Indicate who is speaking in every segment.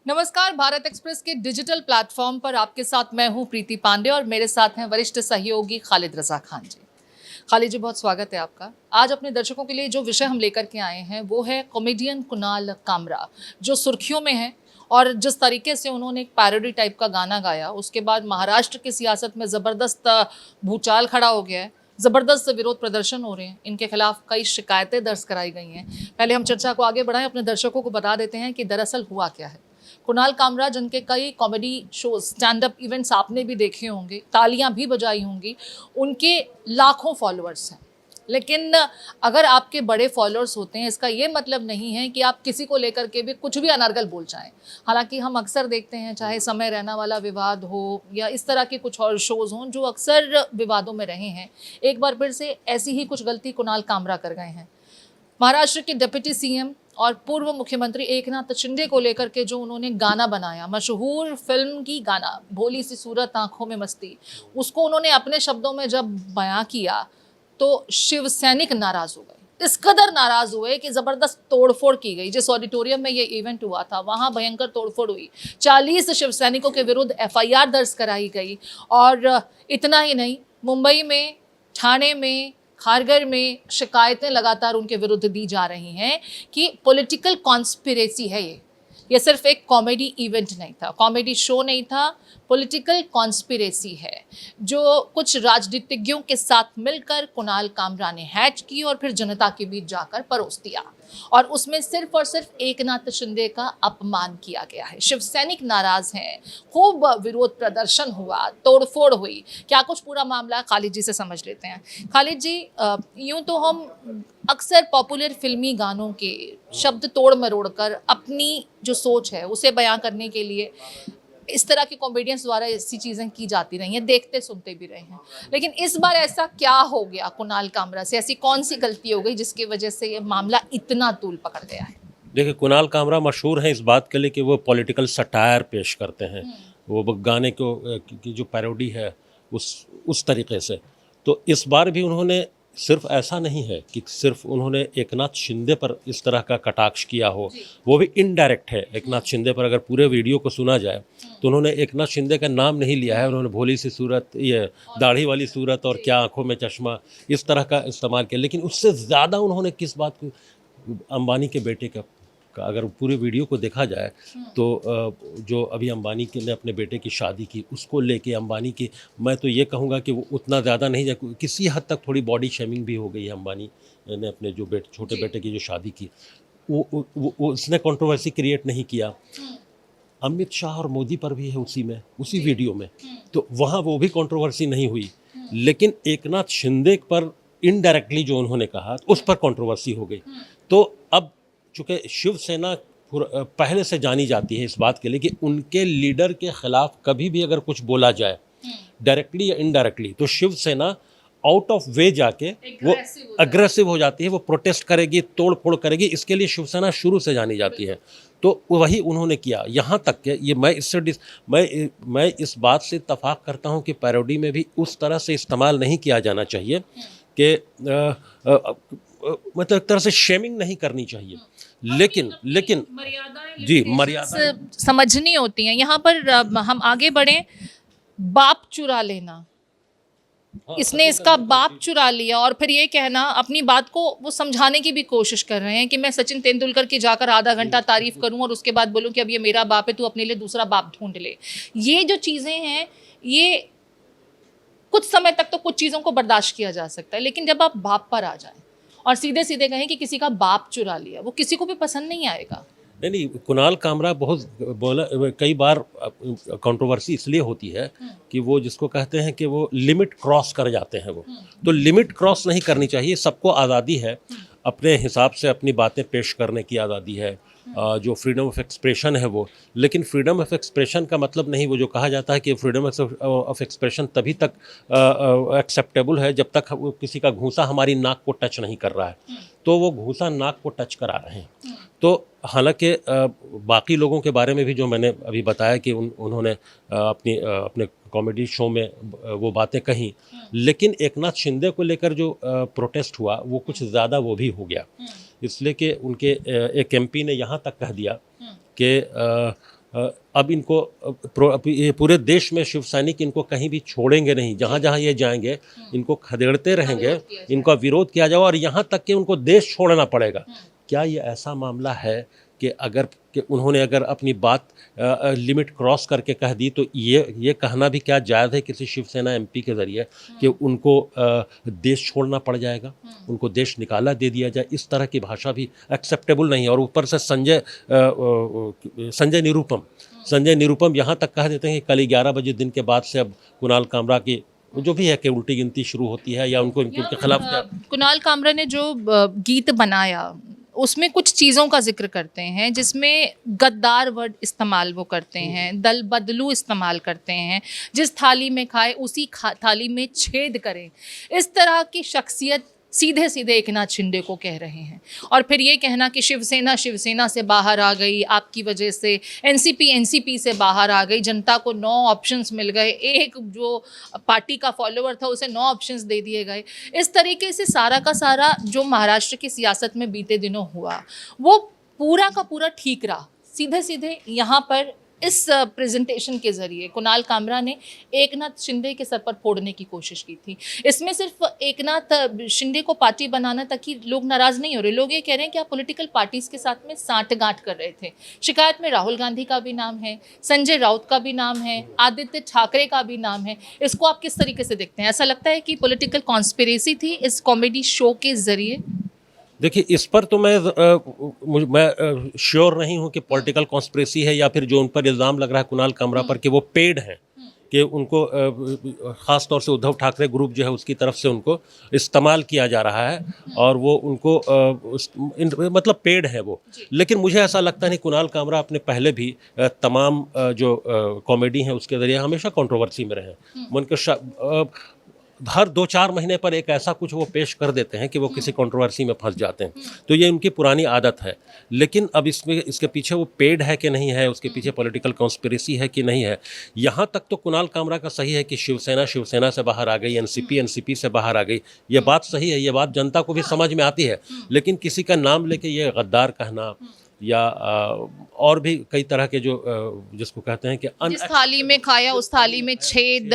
Speaker 1: नमस्कार। भारत एक्सप्रेस के digital platform पर आपके साथ मैं हूं प्रीति पांडे और मेरे साथ हैं वरिष्ठ सहयोगी खालिद रजा खान जी। खालिद जी, बहुत स्वागत है आपका। आज अपने दर्शकों के लिए जो विषय हम लेकर के आए हैं वो है कॉमेडियन कुणाल कामरा, जो सुर्खियों में है। और जिस तरीके से उन्होंने एक पैरोडी टाइप का गाना गाया, उसके बाद महाराष्ट्र की सियासत में ज़बरदस्त भूचाल खड़ा हो गया है। ज़बरदस्त विरोध प्रदर्शन हो रहे हैं, इनके खिलाफ कई शिकायतें दर्ज कराई गई हैं। पहले हम चर्चा को आगे बढ़ाएं, अपने दर्शकों को बता देते हैं कि दरअसल हुआ क्या है। कुणाल कामरा, जिनके कई comedy show, stand up events आपने भी देखे होंगे, तालियां भी बजाई होंगी, उनके लाखों फॉलोअर्स हैं। लेकिन अगर आपके बड़े फॉलोअर्स होते हैं, इसका ये मतलब नहीं है कि आप किसी को लेकर के भी कुछ भी अनर्गल बोल जाएं। हालांकि हम अक्सर देखते हैं, चाहे समय रैना वाला विवाद हो या इस तरह के कुछ और शोज हों जो अक्सर विवादों में रहे हैं, एक बार फिर से ऐसी ही कुछ गलती कुणाल कामरा कर गए हैं। महाराष्ट्र के डिप्टी सीएम और पूर्व मुख्यमंत्री एकनाथ शिंदे को लेकर के जो उन्होंने गाना बनाया, मशहूर फिल्म की गाना भोली सी सूरत आंखों में मस्ती, उसको उन्होंने अपने शब्दों में जब बयां किया तो शिव सैनिक नाराज हो गए। इस कदर नाराज हुए कि जबरदस्त तोड़फोड़ की गई। जिस ऑडिटोरियम में ये इवेंट हुआ था वहां भयंकर तोड़फोड़ हुई। 40 शिव सैनिकों के विरुद्ध एफआईआर दर्ज कराई गई। और इतना ही नहीं, मुंबई में, ठाणे में, खारगर में शिकायतें लगातार उनके विरुद्ध दी जा रही हैं कि पॉलिटिकल कॉन्स्पिरेसी है ये सिर्फ एक कॉमेडी इवेंट नहीं था, कॉमेडी शो नहीं था, पॉलिटिकल कॉन्स्पिरेसी है जो कुछ राजनीतिज्ञों के साथ मिलकर कुणाल कामरा ने हैच की और फिर जनता के बीच जाकर परोस दिया। और उसमें सिर्फ और सिर्फ एकनाथ शिंदे का अपमान किया गया है। शिव सैनिक नाराज हैं, खूब विरोध प्रदर्शन हुआ, तोड़फोड़ हुई। क्या कुछ पूरा मामला खालिद जी से समझ लेते हैं। खालिद जी, यूं तो हम अक्सर पॉपुलर फिल्मी गानों के शब्द तोड़ मरोड़ कर अपनी जो सोच है उसे बयां करने के लिए इस तरह के कॉमेडियंस द्वारा ऐसी चीज़ें की जाती रही हैं, देखते सुनते भी रहे हैं। लेकिन इस बार ऐसा क्या हो गया कुणाल कामरा से, ऐसी कौन सी गलती हो गई जिसकी वजह से ये मामला इतना तूल पकड़ गया है?
Speaker 2: देखिए, कुणाल कामरा मशहूर हैं इस बात के लिए कि वो पॉलिटिकल सटायर पेश करते हैं। वो गाने को की जो पैरोडी है उस तरीके से। तो इस बार भी उन्होंने सिर्फ ऐसा नहीं है कि सिर्फ उन्होंने एकनाथ शिंदे पर इस तरह का कटाक्ष किया हो, वो भी इनडायरेक्ट है। एकनाथ शिंदे पर अगर पूरे वीडियो को सुना जाए तो उन्होंने एकनाथ शिंदे का नाम नहीं लिया है। उन्होंने भोली सी सूरत, ये दाढ़ी वाली सूरत और क्या आंखों में चश्मा, इस तरह का इस्तेमाल किया। लेकिन उससे ज़्यादा उन्होंने किस बात को, अंबानी के बेटे का अगर पूरे वीडियो को देखा जाए तो जो अभी अंबानी ने अपने बेटे की शादी की, उसको लेके अंबानी की, मैं तो ये कहूँगा कि वो उतना ज़्यादा नहीं जाए, किसी हद तक थोड़ी बॉडी शेमिंग भी हो गई है। अंबानी ने अपने जो छोटे बेटे की जो शादी की, वो उसने कंट्रोवर्सी क्रिएट नहीं किया। अमित शाह और मोदी पर भी है उसी वीडियो में, तो वहाँ वो भी कंट्रोवर्सी नहीं हुई। लेकिन एकनाथ शिंदे पर इनडायरेक्टली जो उन्होंने कहा उस पर कंट्रोवर्सी हो गई। तो अब चूँकि शिवसेना पहले से जानी जाती है इस बात के लिए कि उनके लीडर के खिलाफ कभी भी अगर कुछ बोला जाए डायरेक्टली या इनडायरेक्टली, तो शिवसेना आउट ऑफ वे जाके वो अग्रेसिव हो जाती है, वो प्रोटेस्ट करेगी, तोड़ फोड़ करेगी। इसके लिए शिवसेना शुरू से जानी जाती है। तो वही उन्होंने किया। यहाँ तक कि ये मैं इस बात से इत्तफाक करता हूँ कि पैरोडी में भी उस तरह से इस्तेमाल नहीं किया जाना चाहिए कि मतलब एक तरह से शेमिंग नहीं करनी चाहिए। लेकिन जी, मर्यादा
Speaker 1: समझनी होती हैं। यहाँ पर हम आगे बढ़ें। बाप चुरा लेना, इसने इसका बाप चुरा लिया और फिर ये कहना, अपनी बात को वो समझाने की भी कोशिश कर रहे हैं कि मैं सचिन तेंदुलकर की जाकर आधा घंटा तारीफ करूं और उसके बाद बोलूं कि अब ये मेरा बाप है, तू अपने लिए दूसरा बाप ढूंढ ले। ये जो चीज़ें हैं, ये कुछ समय तक तो कुछ चीज़ों को बर्दाश्त किया जा सकता है, लेकिन जब आप बाप पर आ जाएं और सीधे सीधे कहें कि किसी का बाप चुरा लिया, वो किसी को भी पसंद नहीं आएगा।
Speaker 2: नहीं, कुणाल कामरा बहुत बोला, कई बार कंट्रोवर्सी इसलिए होती है कि वो जिसको कहते हैं कि वो लिमिट क्रॉस कर जाते हैं। वो तो लिमिट क्रॉस नहीं करनी चाहिए। सबको आज़ादी है, अपने हिसाब से अपनी बातें पेश करने की आज़ादी है, जो फ्रीडम ऑफ एक्सप्रेशन है वो। लेकिन फ्रीडम ऑफ एक्सप्रेशन का मतलब नहीं, वो जो कहा जाता है कि फ्रीडम ऑफ एक्सप्रेशन तभी तक एक्सेप्टेबल है जब तक किसी का घूंसा हमारी नाक को टच नहीं कर रहा है। तो वो घूंसा नाक को टच करा रहे हैं। तो हालांकि बाकी लोगों के बारे में भी जो मैंने अभी बताया कि उन्होंने अपने कॉमेडी शो में वो बातें कहीं, लेकिन एकनाथ शिंदे को लेकर जो प्रोटेस्ट हुआ वो कुछ ज़्यादा वो भी हो गया। इसलिए कि उनके एक एमपी ने यहाँ तक कह दिया कि अब इनको ये पूरे देश में शिव सैनिक इनको कहीं भी छोड़ेंगे नहीं, जहाँ जहाँ ये जाएंगे इनको खदेड़ते रहेंगे, इनका विरोध किया जाएगा और यहाँ तक कि उनको देश छोड़ना पड़ेगा। क्या ये ऐसा मामला है कि उन्होंने अगर अपनी बात लिमिट क्रॉस करके कह दी तो ये कहना भी क्या जायज़ है किसी शिवसेना एमपी के ज़रिए कि उनको देश छोड़ना पड़ जाएगा, उनको देश निकाला दे दिया जाए? इस तरह की भाषा भी एक्सेप्टेबल नहीं है। और ऊपर से संजय निरुपम यहाँ तक कह देते हैं कि कल 11 बजे दिन के बाद से अब कुणाल कामरा की जो भी है कि उल्टी गिनती शुरू होती है या उनके खिलाफ
Speaker 1: कुणाल कामरा ने जो गीत बनाया उसमें कुछ चीज़ों का जिक्र करते हैं जिसमें गद्दार वर्ड इस्तेमाल वो करते हैं, दल बदलू इस्तेमाल करते हैं, जिस थाली में खाए उसी थाली में छेद करें, इस तरह की शख्सियत सीधे सीधे एकनाथ शिंदे को कह रहे हैं। और फिर ये कहना कि शिवसेना से बाहर आ गई, आपकी वजह से एनसीपी से बाहर आ गई, जनता को 9 ऑप्शंस मिल गए, एक जो पार्टी का फॉलोअर था उसे 9 ऑप्शंस दे दिए गए। इस तरीके से सारा का सारा जो महाराष्ट्र की सियासत में बीते दिनों हुआ वो पूरा का पूरा ठीक रहा। सीधे सीधे यहाँ पर इस प्रेजेंटेशन के ज़रिए कुणाल कामरा ने एकनाथ शिंदे के सर पर फोड़ने की कोशिश की थी। इसमें सिर्फ एकनाथ शिंदे को पार्टी बनाना तक ही लोग नाराज़ नहीं हो रहे, लोग ये कह रहे हैं कि आप पॉलिटिकल पार्टीज़ के साथ में सांठगांठ कर रहे थे। शिकायत में राहुल गांधी का भी नाम है, संजय राउत का भी नाम है, आदित्य ठाकरे का भी नाम है। इसको आप किस तरीके से देखते हैं? ऐसा लगता है कि पॉलिटिकल कॉन्स्पिरेसी थी इस कॉमेडी शो के ज़रिए?
Speaker 2: देखिए, इस पर तो मैं श्योर नहीं हूँ कि पॉलिटिकल कॉन्स्पिरेसी है या फिर जो उन पर इल्ज़ाम लग रहा है कुणाल कामरा पर कि वो पेड हैं, कि उनको ख़ास तौर से उद्धव ठाकरे ग्रुप जो है उसकी तरफ से उनको इस्तेमाल किया जा रहा है और वो उनको मतलब पेड है वो। लेकिन मुझे ऐसा लगता नहीं, कुणाल कामरा अपने पहले भी तमाम जो कॉमेडी हैं उसके ज़रिए हमेशा कंट्रोवर्सी में रहे हैं। उनके हर 2-4 महीने पर एक ऐसा कुछ वो पेश कर देते हैं कि वो किसी कंट्रोवर्सी में फंस जाते हैं, तो ये उनकी पुरानी आदत है। लेकिन अब इसके पीछे वो पेड है कि नहीं है, उसके पीछे पॉलिटिकल कॉन्स्पिरेसी है कि नहीं है। यहाँ तक तो कुणाल कामरा का सही है कि शिवसेना से बाहर आ गई, एनसीपी से बाहर आ गई, ये बात सही है, ये बात जनता को भी समझ में आती है। लेकिन किसी का नाम लेके ये गद्दार कहना या और भी कई तरह के जो जिसको कहते हैं कि
Speaker 1: जिस थाली में खाया उस थाली में छेद,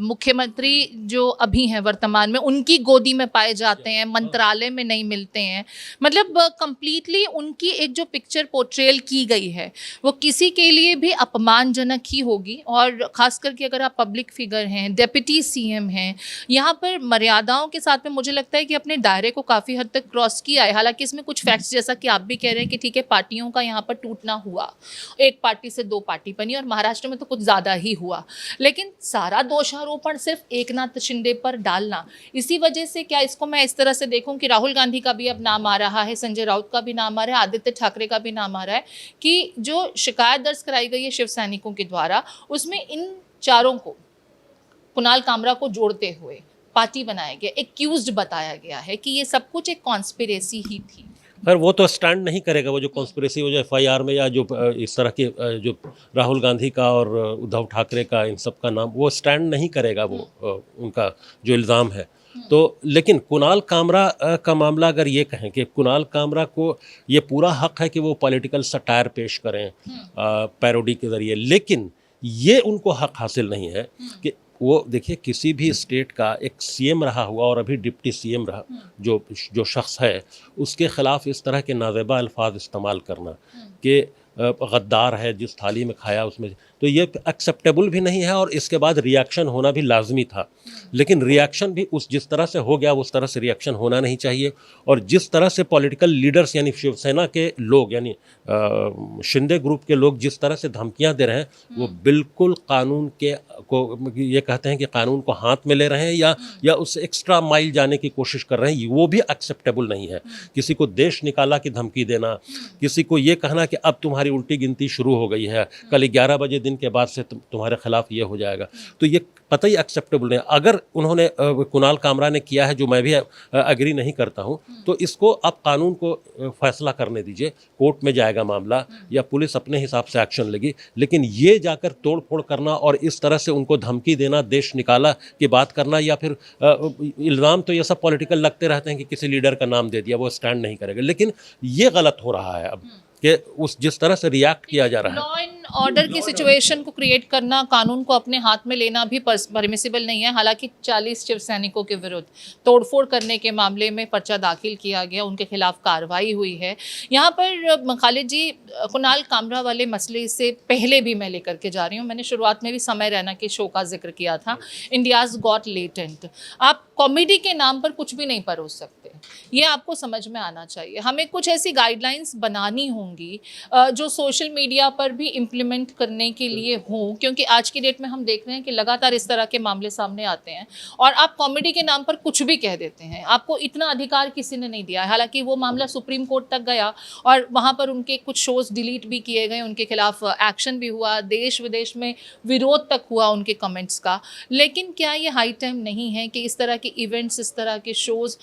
Speaker 1: मुख्यमंत्री जो अभी हैं वर्तमान में उनकी गोदी में पाए जाते हैं, मंत्रालय में नहीं मिलते हैं। मतलब कंप्लीटली उनकी एक जो पिक्चर पोर्ट्रेल की गई है वो किसी के लिए भी अपमानजनक ही होगी। और ख़ास करके अगर आप पब्लिक फिगर हैं, डिप्टी सीएम हैं, यहाँ पर मर्यादाओं के साथ में मुझे लगता है कि अपने दायरे को काफ़ी हद तक क्रॉस किया है। हालांकि इसमें कुछ फैक्ट्स जैसा कि आप भी कह रहे हैं कि ठीक है पार्टियों का यहाँ पर टूटना हुआ, एक पार्टी से 2 पार्टी बनी और महाराष्ट्र में तो कुछ ज़्यादा ही हुआ। लेकिन सारा दोषारोपण सिर्फ एकनाथ शिंदे पर डालना, इसी वजह से क्या इसको मैं इस तरह से देखूं कि राहुल गांधी का भी अब नाम आ रहा है, संजय राउत का भी नाम आ रहा है, आदित्य ठाकरे का भी नाम आ रहा है कि जो शिकायत दर्ज कराई गई है शिव सैनिकों के द्वारा उसमें इन चारों को, कुणाल कामरा को जोड़ते हुए पार्टी बनाया गया, एक्यूज्ड बताया गया है कि ये सब कुछ एक कॉन्स्पिरेसी ही थी।
Speaker 2: पर वो तो स्टैंड नहीं करेगा, वो जो कॉन्स्पिरेसी वो जो एफआईआर में या जो इस तरह के जो राहुल गांधी का और उद्धव ठाकरे का इन सब का नाम, वो स्टैंड नहीं करेगा वो उनका जो इल्ज़ाम है। तो लेकिन कुणाल कामरा का मामला अगर ये कहें कि कुणाल कामरा को ये पूरा हक है कि वो पॉलिटिकल सटायर पेश करें पैरोडी के ज़रिए, लेकिन ये उनको हक हासिल नहीं है कि वो देखिए किसी भी स्टेट का एक सीएम रहा हुआ और अभी डिप्टी सीएम रहा जो शख्स है उसके ख़िलाफ़ इस तरह के नाज़ेबा अल्फाज इस्तेमाल करना कि गद्दार है, जिस थाली में खाया उसमें, तो ये एक्सेप्टेबल भी नहीं है और इसके बाद रिएक्शन होना भी लाजमी था। लेकिन रिएक्शन भी जिस तरह से हो गया उस तरह से रिएक्शन होना नहीं चाहिए। और जिस तरह से पॉलिटिकल लीडर्स यानी शिवसेना के लोग यानी शिंदे ग्रुप के लोग जिस तरह से धमकियां दे रहे हैं वो बिल्कुल कानून को ये कहते हैं कि कानून को हाथ में ले रहे हैं या उससे एक्स्ट्रा माइल जाने की कोशिश कर रहे हैं, वो भी एक्सेप्टेबल नहीं है। किसी को देश निकाला की धमकी देना, किसी को ये कहना कि अब तुम्हारी उल्टी गिनती शुरू हो गई है, कल 11 बजे दिन के बाद से तुम्हारे खिलाफ ये हो जाएगा, तो ये पता ही एक्सेप्टेबल नहीं। अगर उन्होंने कुणाल कामरा ने किया है जो मैं भी एग्री नहीं करता हूं, तो इसको आप कानून को फैसला करने दीजिए, कोर्ट में जाएगा मामला या पुलिस अपने हिसाब से एक्शन लेगी। लेकिन ये जाकर तोड़ फोड़ करना और इस तरह से उनको धमकी देना, देश निकाला की बात करना या फिर इल्ज़ाम तो ये सब पॉलिटिकल लगते रहते हैं कि किसी लीडर का नाम दे दिया वो स्टैंड नहीं करेगा, लेकिन ये गलत हो रहा है अब कि जिस तरह से रिएक्ट किया जा रहा है।
Speaker 1: लॉ एंड एंड ऑर्डर की सिचुएशन को क्रिएट करना, कानून को अपने हाथ में लेना भी परमिसिबल नहीं है। हालांकि 40 शिव सैनिकों के विरुद्ध तोड़फोड़ करने के मामले में पर्चा दाखिल किया गया, उनके खिलाफ कार्रवाई हुई है। यहाँ पर खालिद जी, कुणाल कामरा वाले मसले से पहले भी मैं लेकर के जा रही हूँ। मैंने शुरुआत में भी समय रैना के शो का जिक्र किया था, इंडियाज़ गॉट लेटेंट। आप कॉमेडी के नाम पर कुछ भी नहीं परोस सकते, ये आपको समझ में आना चाहिए। हमें कुछ ऐसी गाइडलाइंस बनानी होंगी जो सोशल मीडिया पर भी इम्प्लीमेंट करने के लिए हों, क्योंकि आज की डेट में हम देख रहे हैं कि लगातार इस तरह के मामले सामने आते हैं और आप कॉमेडी के नाम पर कुछ भी कह देते हैं। आपको इतना अधिकार किसी ने नहीं दिया है। हालांकि वो मामला सुप्रीम कोर्ट तक गया और वहाँ पर उनके कुछ शोज डिलीट भी किए गए, उनके खिलाफ एक्शन भी हुआ, देश विदेश में विरोध तक हुआ उनके कमेंट्स का। लेकिन क्या ये हाई टाइम नहीं है कि इस तरह के इवेंट्स, इस तरह के शोज़,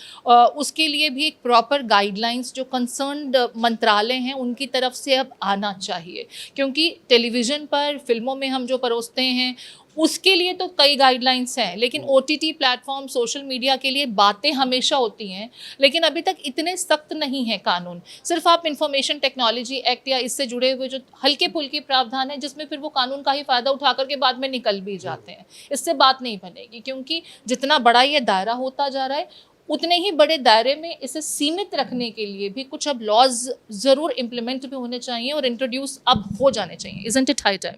Speaker 1: उसके लिए भी एक प्रॉपर गाइडलाइंस जो कंसर्न्ड मंत्रालय हैं उनकी तरफ से अब आना चाहिए? क्योंकि टेलीविज़न पर, फिल्मों में हम जो परोसते हैं उसके लिए तो कई गाइडलाइंस हैं, लेकिन OTT प्लेटफॉर्म, सोशल मीडिया के लिए बातें हमेशा होती हैं, लेकिन अभी तक इतने सख्त नहीं है कानून। सिर्फ आप इंफॉर्मेशन टेक्नोलॉजी एक्ट या इससे जुड़े हुए जो हल्के फुल्के प्रावधान हैं, जिसमें फिर वो कानून का ही फ़ायदा उठा करके बाद में निकल भी जाते हैं, इससे बात नहीं बनेगी। क्योंकि जितना बड़ा ये दायरा होता जा रहा है, उतने ही बड़े दायरे में इसे सीमित रखने के लिए भी कुछ अब लॉज ज़रूर इम्प्लीमेंट भी होने चाहिए और इंट्रोड्यूस अब हो जाने चाहिए। Isn't it high time?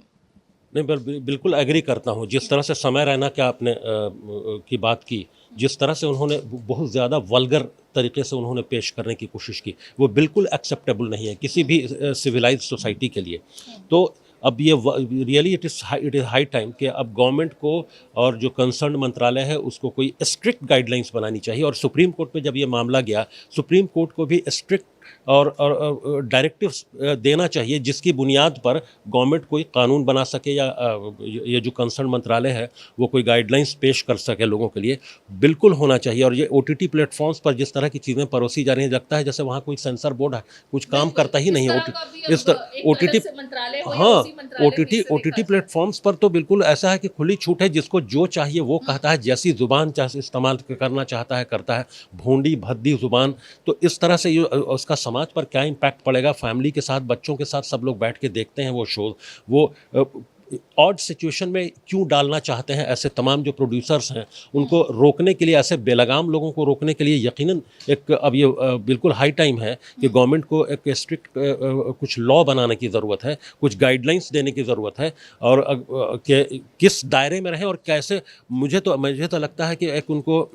Speaker 2: नहीं, बिल्कुल एग्री करता हूँ। जिस तरह से समय रैना क्या आपने की बात की, जिस तरह से उन्होंने बहुत ज़्यादा वल्गर तरीके से उन्होंने पेश करने की कोशिश की, वो बिल्कुल एक्सेप्टेबल नहीं है किसी भी सिविलाइज्ड सोसाइटी के लिए। तो अब ये really it is high time कि अब गवर्नमेंट को और जो कंसर्न मंत्रालय है उसको कोई स्ट्रिक्ट गाइडलाइंस बनानी चाहिए। और सुप्रीम कोर्ट में जब ये मामला गया, सुप्रीम कोर्ट को भी स्ट्रिक्ट और डायरेक्टिव्स देना चाहिए जिसकी बुनियाद पर गवर्नमेंट कोई कानून बना सके या ये जो कंसर्न मंत्रालय है वो कोई गाइडलाइंस पेश कर सके लोगों के लिए। बिल्कुल होना चाहिए। और ये OTT प्लेटफॉर्म्स पर जिस तरह की चीज़ें परोसी जा रही हैं, लगता है जैसे वहाँ कोई सेंसर बोर्ड है, कुछ काम करता ही नहीं है। इस OTT, हाँ, OTT प्लेटफॉर्म्स पर तो बिल्कुल ऐसा है कि खुली छूट है, जिसको जो चाहिए वो कहता है, जैसी ज़ुबान इस्तेमाल करना चाहता है करता है, भोंडी भद्दी ज़ुबान। तो इस तरह से ये उसका समाज पर क्या इम्पैक्ट पड़ेगा? फैमिली के साथ, बच्चों के साथ सब लोग बैठ के देखते हैं वो शो। वो ऑड सिचुएशन में क्यों डालना चाहते हैं ऐसे तमाम जो प्रोड्यूसर्स हैं, उनको रोकने के लिए, ऐसे बेलगाम लोगों को रोकने के लिए यकीनन एक अब ये बिल्कुल हाई टाइम है कि गवर्नमेंट को एक स्ट्रिक्ट कुछ लॉ बनाने की ज़रूरत है, कुछ गाइडलाइंस देने की ज़रूरत है। और किस दायरे में रहें और कैसे, मुझे तो लगता है कि एक उनको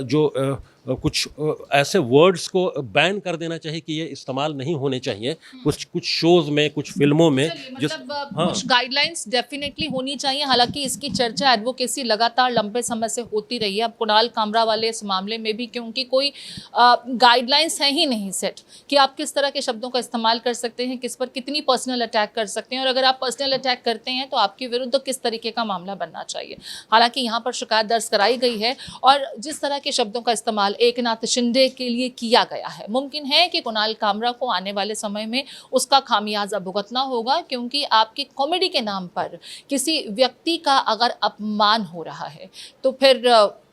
Speaker 2: जो कुछ ऐसे वर्ड्स को बैन कर देना चाहिए कि ये इस्तेमाल नहीं होने चाहिए कुछ शोज़ में, कुछ फिल्मों में।
Speaker 1: कुछ गाइडलाइंस डेफिनेटली होनी चाहिए। हालांकि इसकी चर्चा, एडवोकेसी लगातार लंबे समय से होती रही है। अब कुणाल कामरा वाले इस मामले में भी, क्योंकि कोई गाइडलाइंस है ही नहीं सेट कि आप किस तरह के शब्दों का इस्तेमाल कर सकते हैं, किस पर कितनी पर्सनल अटैक कर सकते हैं, और अगर आप पर्सनल अटैक करते हैं तो आपके विरुद्ध किस तरीके का मामला बनना चाहिए। हालांकि यहाँ पर शिकायत दर्ज कराई गई है और जिस तरह के शब्दों का इस्तेमाल एकनाथ शिंदे के लिए किया गया है, मुमकिन है कि कुणाल कामरा को आने वाले समय में उसका खामियाजा भुगतना होगा। क्योंकि आपकी कॉमेडी के नाम पर किसी व्यक्ति का अगर अपमान हो रहा है तो फिर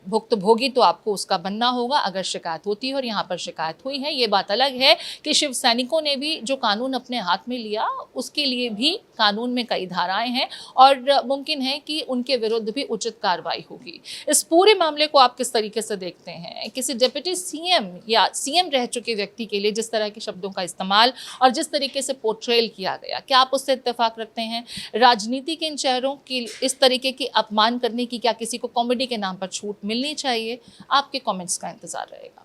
Speaker 1: भुक्तभोगी तो आपको उसका बनना होगा अगर शिकायत होती है। और यहाँ पर शिकायत हुई है। ये बात अलग है कि शिव सैनिकों ने भी जो कानून अपने हाथ में लिया, उसके लिए भी कानून में कई धाराएं हैं और मुमकिन है कि उनके विरुद्ध भी उचित कार्रवाई होगी। इस पूरे मामले को आप किस तरीके से देखते हैं? किसी डिप्टी CM या CM रह चुके व्यक्ति के लिए जिस तरह के शब्दों का इस्तेमाल और जिस तरीके से पोर्ट्रेल किया गया, क्या आप उससे इत्तेफाक रखते हैं? राजनीति के इन चेहरों की इस तरीके की अपमान करने की क्या किसी को कॉमेडी के नाम पर छूट मिलनी चाहिए? आपके कमेंट्स का इंतजार रहेगा।